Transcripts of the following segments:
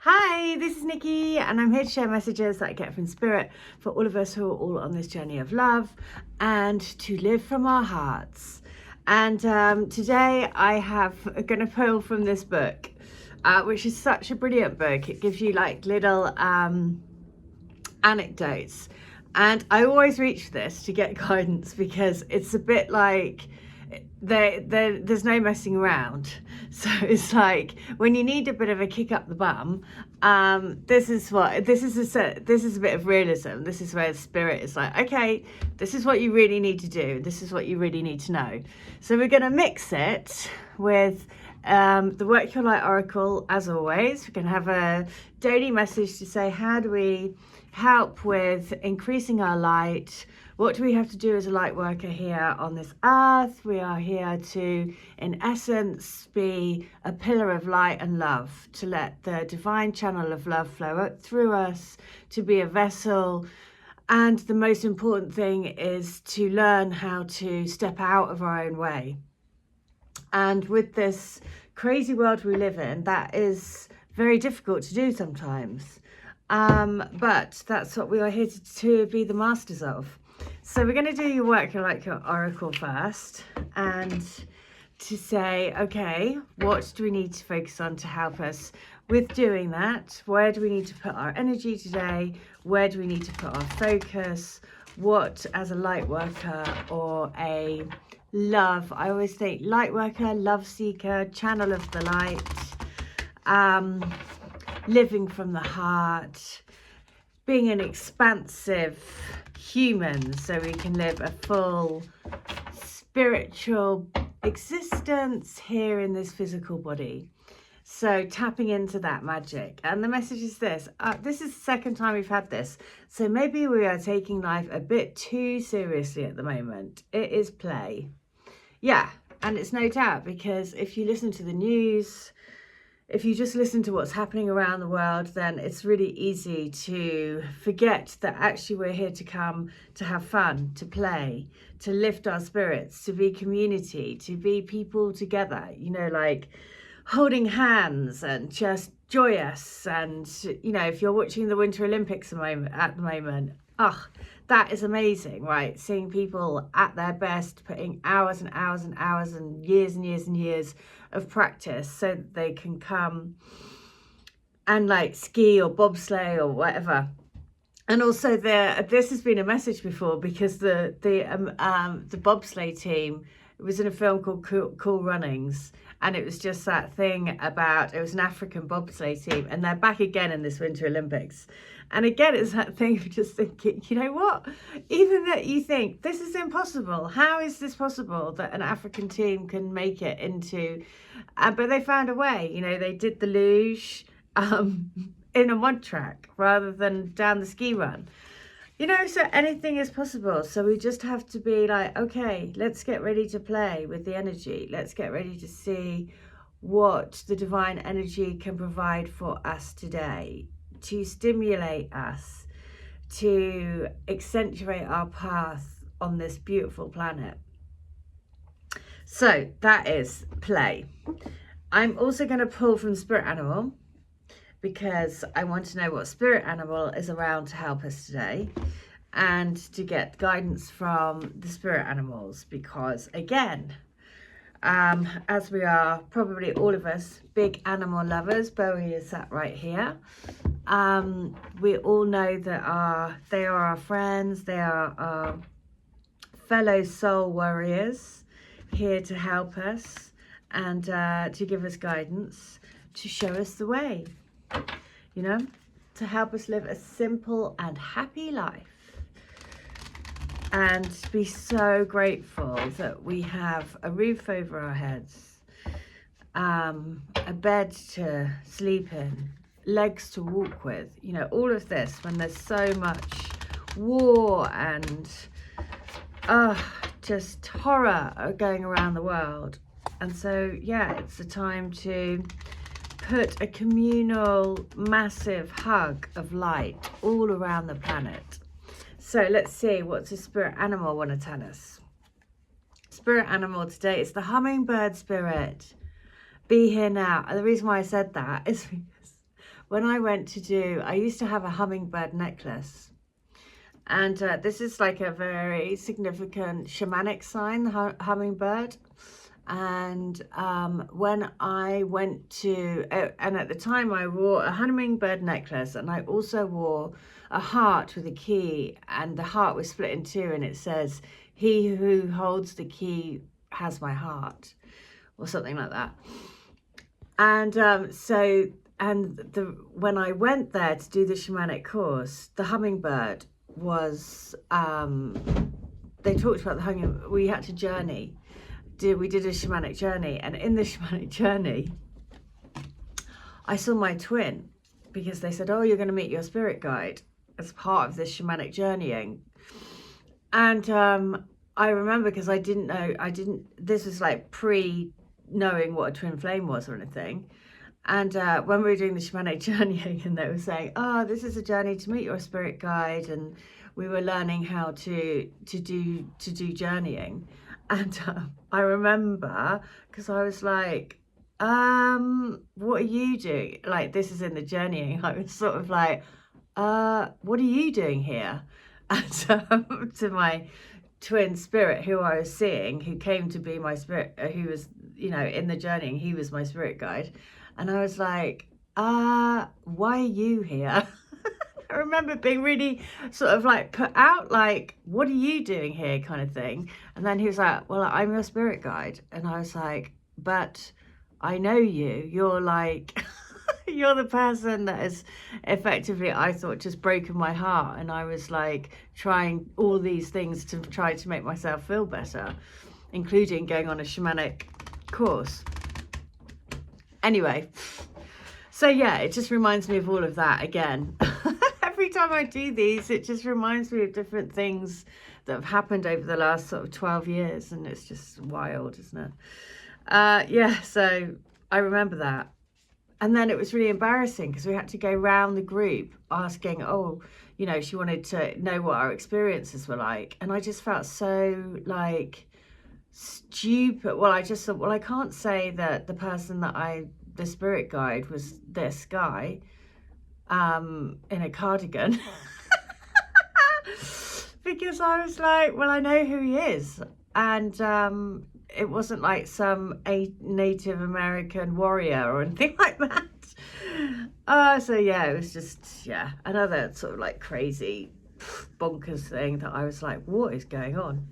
Hi, this is Nikki, and I'm here to share messages that I get from Spirit for all of us who are all on this journey of love and to live from our hearts. And today I have going to pull from this book, which is such a brilliant book. It gives you like little anecdotes, and I always reach for this to get guidance because it's a bit like there's no messing around. So it's like when you need a bit of a kick up the bum, this is a bit of realism. This is where Spirit is like, okay, this is what you really need to do. This is what you really need to know. So we're going to mix it with the Work Your Light Oracle, as always. We're going to have a daily message to say, how do we help with increasing our light? What do we have to do as a light worker here on this earth? We are here to, in essence, be a pillar of light and love, to let the divine channel of love flow through us, to be a vessel. And the most important thing is to learn how to step out of our own way. And with this crazy world we live in, that is very difficult to do sometimes. But that's what we are here to be the masters of. So we're going to do your Work Your Light Oracle first, and to say, okay, what do we need to focus on to help us with doing that? Where do we need to put our energy today? Where do we need to put our focus? What, as a light worker or a love, I always think light worker, love seeker, channel of the light, living from the heart, being an expansive human so we can live a full spiritual existence here in this physical body. So tapping into that magic. And the message is this. This is the second time we've had this. So maybe we are taking life a bit too seriously at the moment. It is play. Yeah, and it's no doubt, because if you listen to the news, if you just listen to what's happening around the world, then it's really easy to forget that actually we're here to come to have fun, to play, to lift our spirits, to be community, to be people together, you know, like holding hands and just joyous. And, you know, if you're watching the Winter Olympics at the moment, that is amazing, right? Seeing people at their best, putting hours and hours and hours and years and years and years of practice so that they can come and like ski or bobsleigh or whatever. And also this has been a message before, because the bobsleigh team, it was in a film called Cool Runnings, and it was just that thing about, it was an African bobsleigh team, and they're back again in this Winter Olympics. And again, it's that thing of just thinking, you know what, even that you think this is impossible, how is this possible that an African team can make it into, but they found a way. You know, they did the luge in a mud track rather than down the ski run. You know, so anything is possible. So we just have to be like, okay, let's get ready to play with the energy. Let's get ready to see what the divine energy can provide for us today, to stimulate us, to accentuate our path on this beautiful planet. So that is play. I'm also going to pull from Spirit Animal, because I want to know what spirit animal is around to help us today, and to get guidance from the spirit animals, because again, as we are probably all of us big animal lovers, Bowie is sat right here, we all know that they are our friends, they are our fellow soul warriors, here to help us and to give us guidance, to show us the way. You know, to help us live a simple and happy life, and be so grateful that we have a roof over our heads, a bed to sleep in, legs to walk with, you know, all of this when there's so much war and just horror going around the world. And so, yeah, it's a time to put a communal, massive hug of light all around the planet. So let's see, what's a spirit animal want to tell us? Spirit animal today is the hummingbird spirit. Be here now. And the reason why I said that is because when I went to do, I used to have a hummingbird necklace. And this is like a very significant shamanic sign, the hummingbird. And when I went to, and at the time I wore a hummingbird necklace, and I also wore a heart with a key, and the heart was split in two, and it says, "He who holds the key has my heart," or something like that. And when I went there to do the shamanic course, the hummingbird was, they talked about the hummingbird. We had to journey. We did a shamanic journey, and in the shamanic journey I saw my twin, because they said, oh, you're going to meet your spirit guide as part of this shamanic journeying. And I remember, because this was like pre-knowing what a twin flame was or anything. And when we were doing the shamanic journeying, and they were saying, oh, this is a journey to meet your spirit guide, and we were learning how to do journeying. And I remember, because I was like, what are you doing? Like, this is in the journeying. I was sort of like, what are you doing here? And to my twin spirit, who I was seeing, who came to be my spirit, who was, in the journeying, he was my spirit guide. And I was like, why are you here? I remember being really sort of like put out, like, what are you doing here, kind of thing. And then he was like, well, I'm your spirit guide. And I was like, but I know you. You're like, you're the person that has effectively, I thought, just broken my heart. And I was like trying all these things to try to make myself feel better, including going on a shamanic course. Anyway, so yeah, it just reminds me of all of that again. Every time I do these, it just reminds me of different things that have happened over the last sort of 12 years. And it's just wild, isn't it? Yeah, so I remember that. And then it was really embarrassing, because we had to go round the group asking, she wanted to know what our experiences were like. And I just felt so like stupid. Well, I just thought, well, I can't say that the person the spirit guide was this guy in a cardigan. Because I was like, well, I know who he is. And it wasn't like some Native American warrior or anything like that. So yeah, it was just, another sort of like crazy bonkers thing that I was like, what is going on?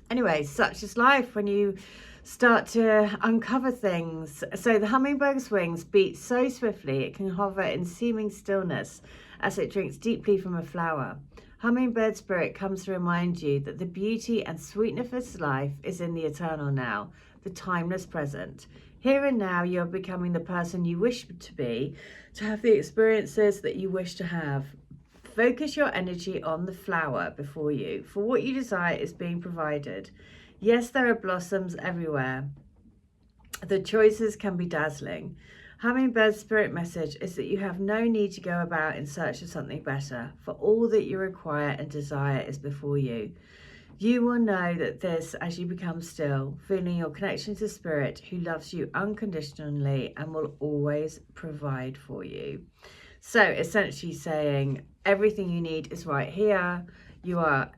Anyway, such is life when you start to uncover things. So the hummingbird's wings beat so swiftly it can hover in seeming stillness as it drinks deeply from a flower. Hummingbird spirit comes to remind you that the beauty and sweetness of life is in the eternal now, the timeless present. Here and now, you are becoming the person you wish to be, to have the experiences that you wish to have. Focus your energy on the flower before you, for what you desire is being provided. Yes, there are blossoms everywhere. The choices can be dazzling. Hummingbird's spirit message is that you have no need to go about in search of something better, for all that you require and desire is before you. You will know that this as you become still, feeling your connection to spirit who loves you unconditionally and will always provide for you. So essentially saying everything you need is right here. You are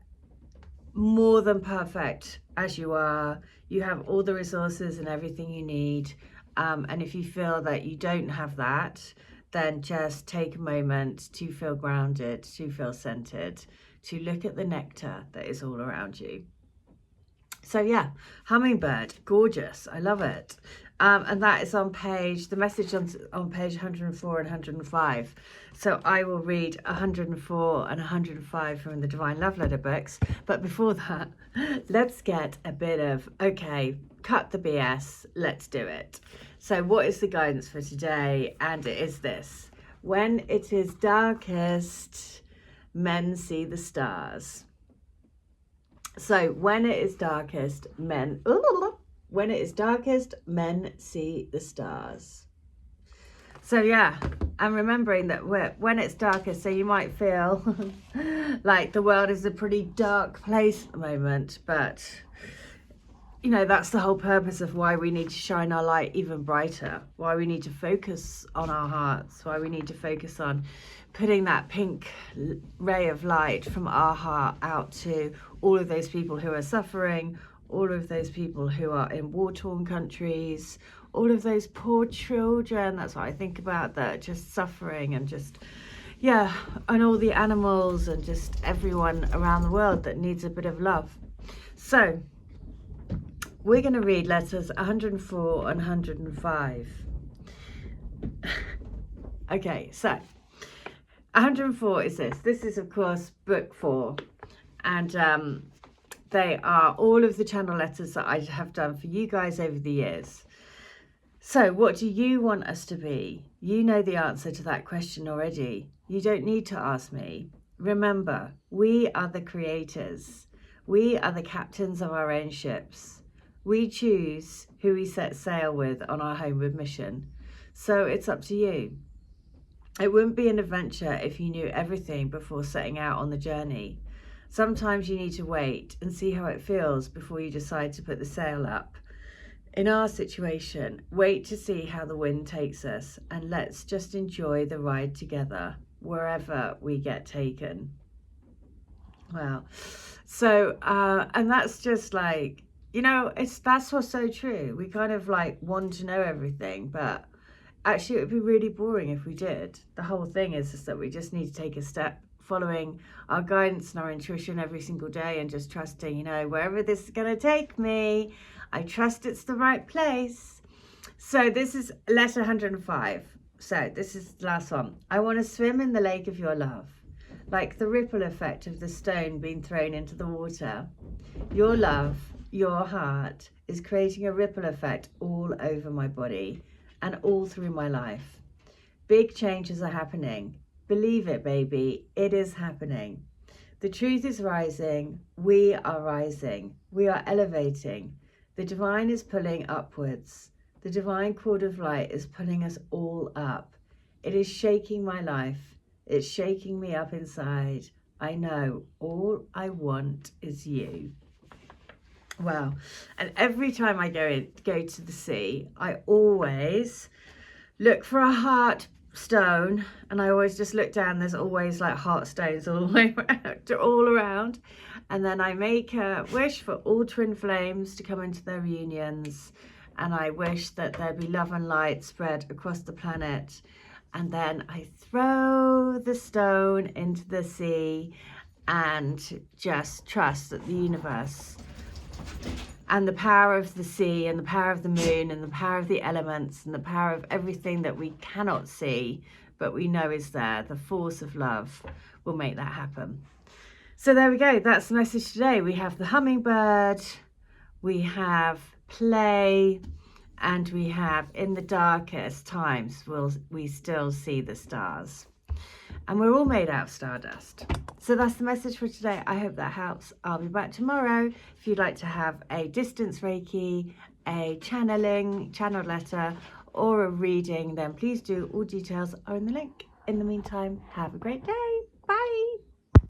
more than perfect as you are. You have all the resources and everything you need. And if you feel that you don't have that, then just take a moment to feel grounded, to feel centered, to look at the nectar that is all around you. So yeah, hummingbird, gorgeous. I love it. And that is on the message on page 104 and 105. So I will read 104 and 105 from the Divine Love Letter books. But before that, let's get a bit of, okay, cut the BS, let's do it. So what is the guidance for today? And it is this: when it is darkest, men see the stars. So when it is darkest, men see the stars. So yeah, I'm remembering that when it's darkest, so you might feel like the world is a pretty dark place at the moment, but you know, that's the whole purpose of why we need to shine our light even brighter, why we need to focus on our hearts, why we need to focus on putting that pink ray of light from our heart out to all of those people who are suffering, all of those people who are in war-torn countries, all of those poor children, that's what I think about, that are just suffering, and just, yeah, and all the animals and just everyone around the world that needs a bit of love. So we're going to read letters 104 and 105. Okay, so 104 is this. This is, of course, book 4. And they are all of the channel letters that I have done for you guys over the years. So what do you want us to be? You know the answer to that question already. You don't need to ask me. Remember, we are the creators. We are the captains of our own ships. We choose who we set sail with on our homeward mission. So it's up to you. It wouldn't be an adventure if you knew everything before setting out on the journey. Sometimes you need to wait and see how it feels before you decide to put the sail up. In our situation, wait to see how the wind takes us, and let's just enjoy the ride together, wherever we get taken. Wow. So, and that's just like, you know, that's what's so true. We kind of like want to know everything, but actually it would be really boring if we did. The whole thing is that we just need to take a step, following our guidance and our intuition every single day, and just trusting, you know, wherever this is going to take me, I trust it's the right place. So this is letter 105. So this is the last one. I want to swim in the lake of your love, like the ripple effect of the stone being thrown into the water. Your love, your heart, is creating a ripple effect all over my body and all through my life. Big changes are happening. Believe it, baby, it is happening. The truth is rising. We are rising. We are elevating. The divine is pulling upwards. The divine cord of light is pulling us all up. It is shaking my life. It's shaking me up inside. I know all I want is you. Wow. And every time I go to the sea, I always look for a heart stone, and I always just look down. There's always like heart stones all the way around, all around. And then I make a wish for all twin flames to come into their reunions, and I wish that there be love and light spread across the planet. And then I throw the stone into the sea and just trust that the universe and the power of the sea and the power of the moon and the power of the elements and the power of everything that we cannot see but we know is there, the force of love, will make that happen. So there we go. That's the message today. We have the hummingbird, we have play, and we have in the darkest times we still see the stars. And we're all made out of stardust. So that's the message for today. I hope that helps. I'll be back tomorrow. If you'd like to have a distance Reiki, a channel letter, or a reading, then please do. All details are in the link. In the meantime, have a great day. Bye.